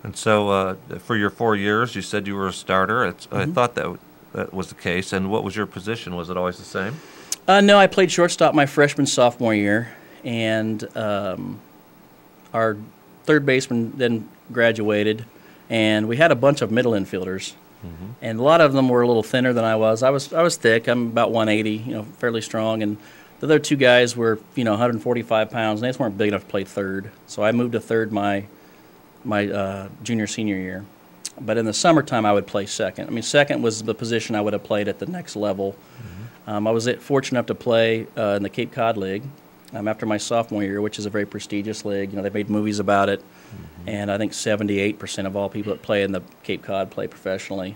And so, for your 4 years, you said you were a starter. I thought that was the case. And what was your position? Was it always the same? No, I played shortstop my freshman, sophomore year, and our third baseman then graduated, and we had a bunch of middle infielders, and a lot of them were a little thinner than I was. I was thick. I'm about 180, fairly strong, and the other two guys were, 145 pounds, and they just weren't big enough to play third. So I moved to third my junior, senior year. But in the summertime, I would play second. I mean, second was the position I would have played at the next level. I was fortunate enough to play in the Cape Cod League after my sophomore year, which is a very prestigious league. They made movies about it, and I think 78% of all people that play in the Cape Cod play professionally.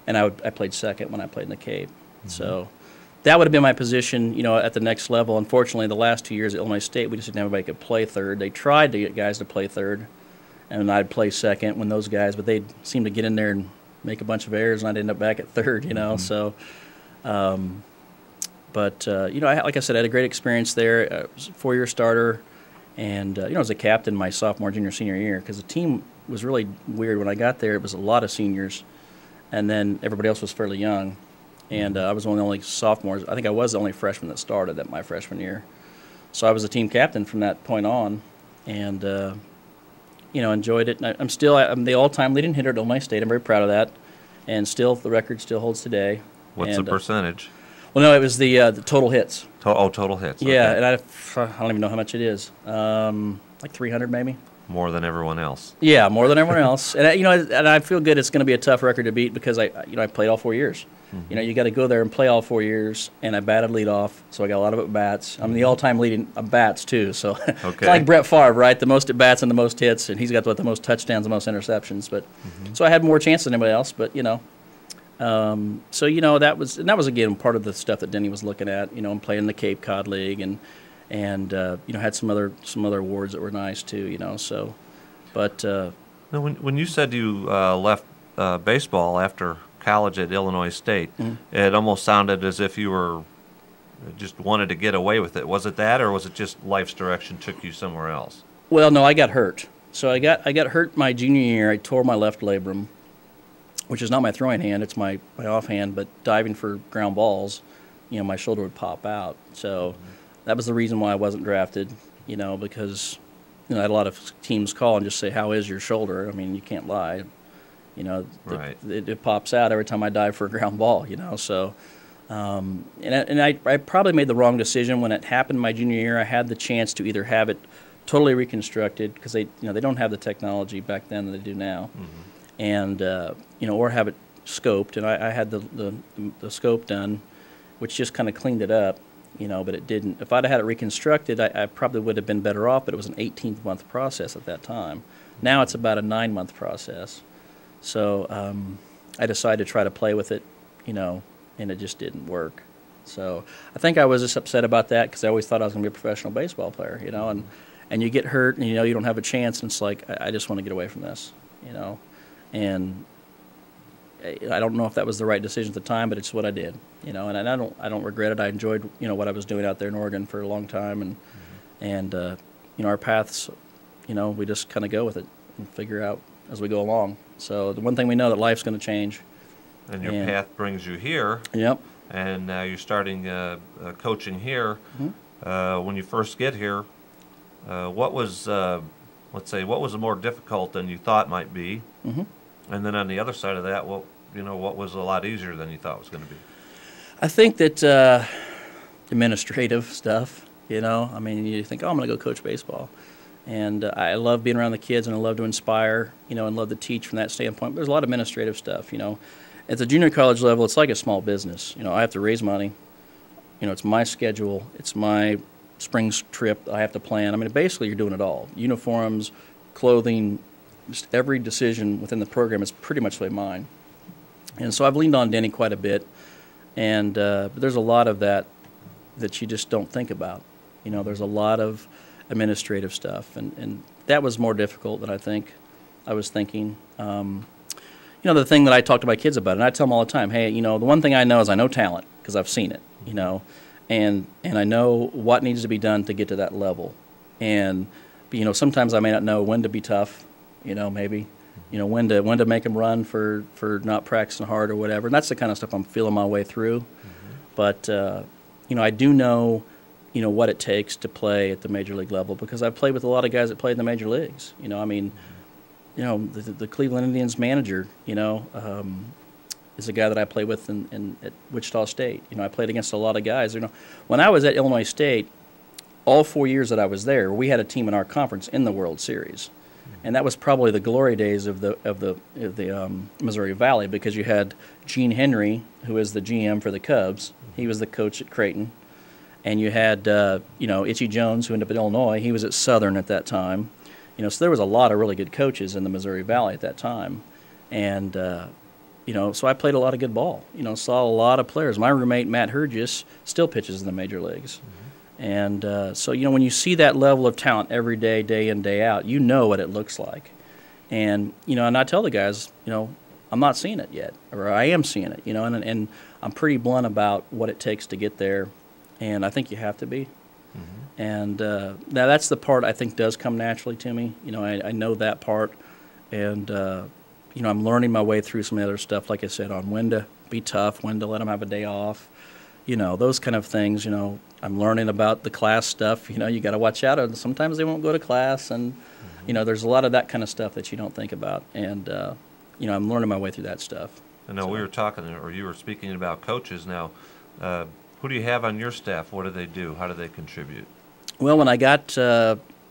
And I played second when I played in the Cape. So that would have been my position, at the next level. Unfortunately, the last 2 years at Illinois State, we just didn't have anybody who could play third. They tried to get guys to play third, and I'd play second when those guys, but they'd seem to get in there and make a bunch of errors, and I'd end up back at third, So, like I said, I had a great experience there. I was a 4-year starter, and, I was a captain my sophomore, junior, senior year, because the team was really weird. When I got there, it was a lot of seniors, and then everybody else was fairly young. And I was one of the only sophomores. I think I was the only freshman that started at my freshman year. So I was the team captain from that point on, and enjoyed it. And I'm the all-time leading hitter at Illinois State. I'm very proud of that, and the record still holds today. What's the percentage? Well, no, it was the total hits. Total hits. Yeah, okay. and I don't even know how much it is. Like 300 maybe. More than everyone else. Yeah, more than everyone else. And and I feel good. It's going to be a tough record to beat because I played all 4 years. You got to go there and play all 4 years, and I batted leadoff, so I got a lot of at-bats. I'm the all-time leading at-bats, too, so it's like Brett Favre, right? The most at-bats and the most hits, and he's got the most touchdowns and most interceptions. But so I had more chances than anybody else, but, that was, again, part of the stuff that Denny was looking at, and playing in the Cape Cod League and had some other awards that were nice, too, so. But now, when you said you left baseball after college at Illinois State, it almost sounded as if you were just wanted to get away with it. Was it that, or was it just life's direction took you somewhere else? Well, no, I got hurt. So I got hurt my junior year. I tore my left labrum, which is not my throwing hand; it's my offhand. But diving for ground balls, my shoulder would pop out. So that was the reason why I wasn't drafted. Because I had a lot of teams call and just say, "How is your shoulder?" I mean, you can't lie. Right. It pops out every time I dive for a ground ball, So, I probably made the wrong decision when it happened my junior year. I had the chance to either have it totally reconstructed because they don't have the technology back then that they do now, and or have it scoped. And I had the scope done, which just kind of cleaned it up, but it didn't. If I'd had it reconstructed, I probably would have been better off. But it was an 18-month process at that time. Now it's about a 9-month process. So I decided to try to play with it, and it just didn't work. So I think I was just upset about that because I always thought I was going to be a professional baseball player, and you get hurt and, you don't have a chance, and it's like, I just want to get away from this, and I don't know if that was the right decision at the time, but it's what I did, and I don't regret it. I enjoyed, what I was doing out there in Oregon for a long time, and our paths, we just kind of go with it and figure out as we go along. So the one thing we know that life's going to change. And your path brings you here. Yep. And now you're starting coaching here. When you first get here, what was, what was more difficult than you thought might be? And then on the other side of that, what was a lot easier than you thought it was going to be? I think that administrative stuff, I mean, you think, I'm going to go coach baseball. And I love being around the kids, and I love to inspire, and love to teach from that standpoint. But there's a lot of administrative stuff, At the junior college level, it's like a small business. I have to raise money. It's my schedule. It's my spring trip I have to plan. I mean, basically, you're doing it all. Uniforms, clothing, just every decision within the program is pretty much mine. And so I've leaned on Denny quite a bit. And but there's a lot of that you just don't think about. There's a lot of administrative stuff, and that was more difficult than I think I was thinking. The thing that I talk to my kids about, and I tell them all the time, hey, the one thing I know is I know talent because I've seen it, and I know what needs to be done to get to that level. And, sometimes I may not know when to be tough, maybe, You know, when to make them run for not practicing hard or whatever. And that's the kind of stuff I'm feeling my way through. But, you know, I do know, you know, what it takes to play at the major league level because I've played with a lot of guys that played in the major leagues. You know, I mean, you know, the Cleveland Indians manager, you know, is a guy that I played with at Wichita State. You know, I played against a lot of guys. You know, when I was at Illinois State, all 4 years that I was there, we had a team in our conference in the World Series. And that was probably the glory days of the Missouri Valley because you had Gene Henry, who is the GM for the Cubs. He was the coach at Creighton. And you had, you know, Itchy Jones, who ended up at Illinois. He was at Southern at that time. You know, so there was a lot of really good coaches in the Missouri Valley at that time. And, you know, so I played a lot of good ball. You know, saw a lot of players. My roommate, Matt Hergis, still pitches in the major leagues. And so, you know, when you see that level of talent every day, day in, day out, you know what it looks like. And, you know, and I tell the guys, you know, I'm not seeing it yet, or I am seeing it, you know, and I'm pretty blunt about what it takes to get there. And I think you have to be. And now that's the part I think does come naturally to me. You know, I know that part. And, you know, I'm learning my way through some of the other stuff, like I said, on when to be tough, when to let them have a day off. You know, those kind of things, you know. I'm learning about the class stuff. You know, you got to watch out. Sometimes they won't go to class, and you know, there's a lot of that kind of stuff that you don't think about. And you know, I'm learning my way through that stuff. I know we were talking, or you were speaking about coaches. Now, who do you have on your staff? What do they do? How do they contribute? Well, when I got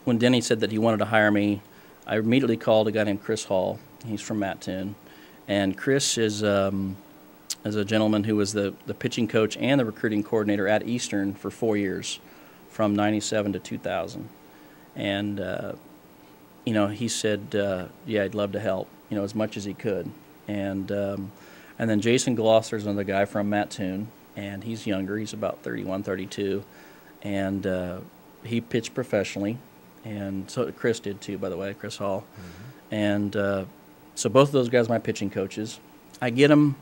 when Denny said that he wanted to hire me, I immediately called a guy named Chris Hall. He's from Mattoon, and Chris is a gentleman who was the pitching coach and the recruiting coordinator at Eastern for 4 years, from '97 to 2000. And, you know, he said, yeah, I'd love to help, you know, as much as he could. And then Jason Glosser's another guy from Mattoon, and he's younger. He's about 31, 32. And he pitched professionally. And so Chris did too, by the way, Chris Hall. And so both of those guys are my pitching coaches. I get them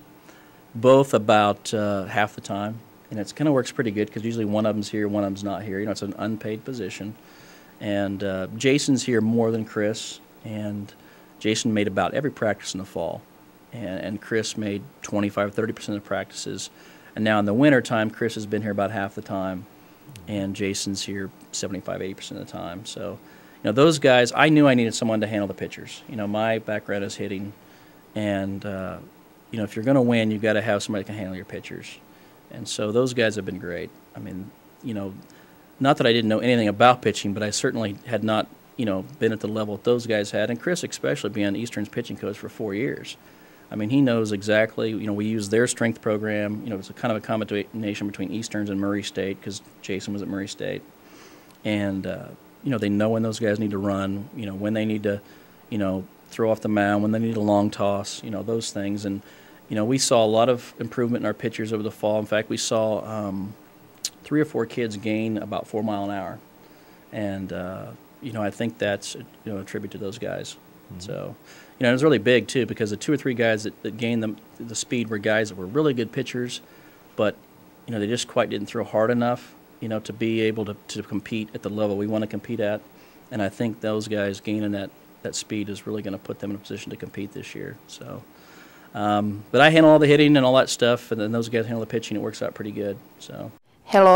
both about half the time, and it kind of works pretty good because usually one of them's here, one of them's not here. You know, it's an unpaid position. And Jason's here more than Chris, and Jason made about every practice in the fall, and Chris made 25, 30% of the practices. And now in the winter time, Chris has been here about half the time, and Jason's here 75, 80% of the time. So, you know, those guys, I knew I needed someone to handle the pitchers. You know, my background is hitting, and you know, if you're going to win, you've got to have somebody that can handle your pitchers. And so those guys have been great. I mean, you know, not that I didn't know anything about pitching, but I certainly had not, you know, been at the level that those guys had. And Chris especially being Eastern's pitching coach for 4 years. I mean, he knows exactly, you know, we use their strength program. You know, it's a kind of a combination between Eastern's and Murray State because Jason was at Murray State. And, you know, they know when those guys need to run, you know, when they need to, you know, throw off the mound, when they need a long toss, you know, those things. And, you know, we saw a lot of improvement in our pitchers over the fall. In fact, we saw 3 or 4 kids gain about 4 miles an hour. And, you know, I think that's, you know, a tribute to those guys. So, you know, it was really big, too, because the 2 or 3 guys that gained the speed were guys that were really good pitchers, but, you know, they just quite didn't throw hard enough, you know, to be able to compete at the level we want to compete at. And I think those guys gaining that speed is really going to put them in a position to compete this year. So, but I handle all the hitting and all that stuff, and then those guys handle the pitching. It works out pretty good. So. Hello.